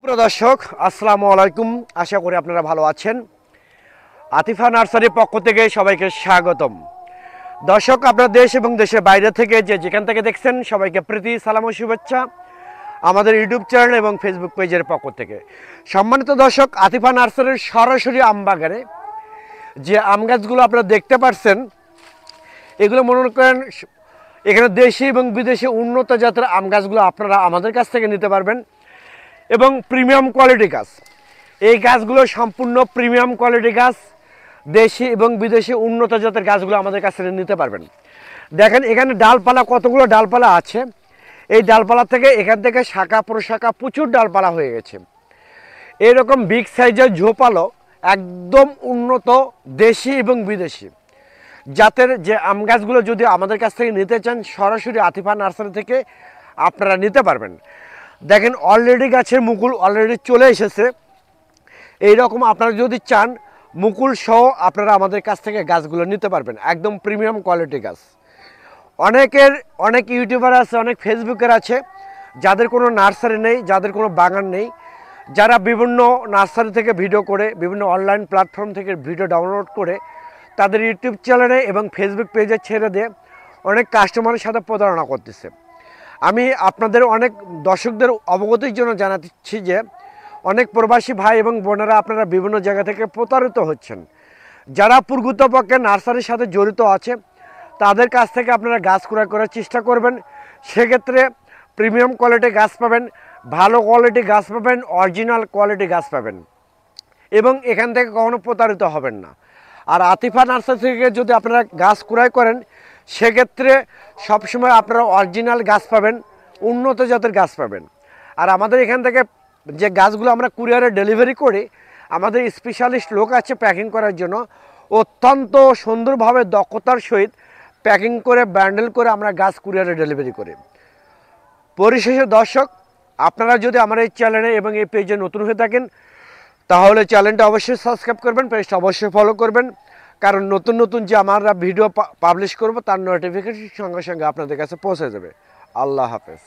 প্রিয় দর্শক, আসসালামু আলাইকুম। আশা করি আপনারা ভালো আছেন। আতিফা নার্সারির পক্ষ থেকে সবাইকে স্বাগতম। দর্শক, আপনারা দেশ এবং দেশের বাইরে থেকে যেখান থেকে দেখছেন সবাইকে প্রীতি সালাম ও শুভেচ্ছা আমাদের ইউটিউব চ্যানেল এবং ফেসবুক পেজের পক্ষ থেকে। সম্মানিত দর্শক, আতিফা নার্সারির সরাসরি আমবাগানে যে আম গাছগুলো আপনারা দেখতে পাচ্ছেন, এগুলো মনে করেন এখানে দেশি এবং বিদেশি উন্নত জাতের আম গাছগুলো আপনারা আমাদের কাছ থেকে নিতে পারবেন এবং প্রিমিয়াম কোয়ালিটি গাছ। এই গাছগুলো সম্পূর্ণ প্রিমিয়াম কোয়ালিটি গাছ, দেশি এবং বিদেশি উন্নত জাতের গাছগুলো আমাদের কাছ থেকে নিতে পারবেন। দেখেন এখানে ডালপালা, কতগুলো ডালপালা আছে। এই ডালপালা থেকে এখান থেকে শাখা প্রশাখা প্রচুর ডালপালা হয়ে গেছে। এইরকম বিগ সাইজের ঝোপালো একদম উন্নত দেশি এবং বিদেশি জাতের যে আম গাছগুলো যদি আমাদের কাছ থেকে নিতে চান, সরাসরি আতিফা নার্সারি থেকে আপনারা নিতে পারবেন। দেখেন অলরেডি গাছের মুকুল অলরেডি চলে এসেছে। এই রকম আপনারা যদি চান মুকুল সহ আপনারা আমাদের কাছ থেকে গাছগুলো নিতে পারবেন, একদম প্রিমিয়াম কোয়ালিটি গাছ। অনেক ইউটিউবার আছে, অনেক ফেসবুকের আছে যাদের কোনো নার্সারি নেই, যাদের কোনো বাগান নেই, যারা বিভিন্ন নার্সারি থেকে ভিডিও করে, বিভিন্ন অনলাইন প্ল্যাটফর্ম থেকে ভিডিও ডাউনলোড করে তাদের ইউটিউব চ্যানেলে এবং ফেসবুক পেজে ছেড়ে দিয়ে অনেক কাস্টমারের সাথে প্রতারণা করতেছে। আমি আপনাদের অনেক দর্শকদের অবগতির জন্য জানাচ্ছি যে অনেক প্রবাসী ভাই এবং বোনেরা আপনারা বিভিন্ন জায়গা থেকে প্রতারিত হচ্ছেন। যারা প্রকৃতপক্ষে নার্সারির সাথে জড়িত আছে তাদের কাছ থেকে আপনারা গাছ ক্রয় করার চেষ্টা করবেন। সেক্ষেত্রে প্রিমিয়াম কোয়ালিটি গাছ পাবেন, ভালো কোয়ালিটি গাছ পাবেন, অরিজিনাল কোয়ালিটি গাছ পাবেন এবং এখান থেকে কখনো প্রতারিত হবেন না। আর আতিফা নার্সারি থেকে যদি আপনারা গাছ ক্রয় করেন সেক্ষেত্রে সবসময় আপনারা অরিজিনাল গাছ পাবেন, উন্নত জাতের গাছ পাবেন। আর আমাদের এখান থেকে যে গাছগুলো আমরা কুরিয়ারে ডেলিভারি করি, আমাদের স্পেশালিস্ট লোক আছে প্যাকিং করার জন্য। অত্যন্ত সুন্দরভাবে দক্ষতার সহিত প্যাকিং করে ব্যান্ডেল করে আমরা গাছ কুরিয়ারে ডেলিভারি করি। পরিশেষে দর্শক, আপনারা যদি আমার এই চ্যানেলে এবং এই পেজে নতুন হয়ে থাকেন তাহলে চ্যানেলটা অবশ্যই সাবস্ক্রাইব করবেন, পেজটা অবশ্যই ফলো করবেন, কারণ নতুন নতুন যে আমরা ভিডিও পাবলিশ করব তার নোটিফিকেশন সঙ্গে সঙ্গে আপনাদের কাছে পৌঁছে যাবে। আল্লাহ হাফেজ।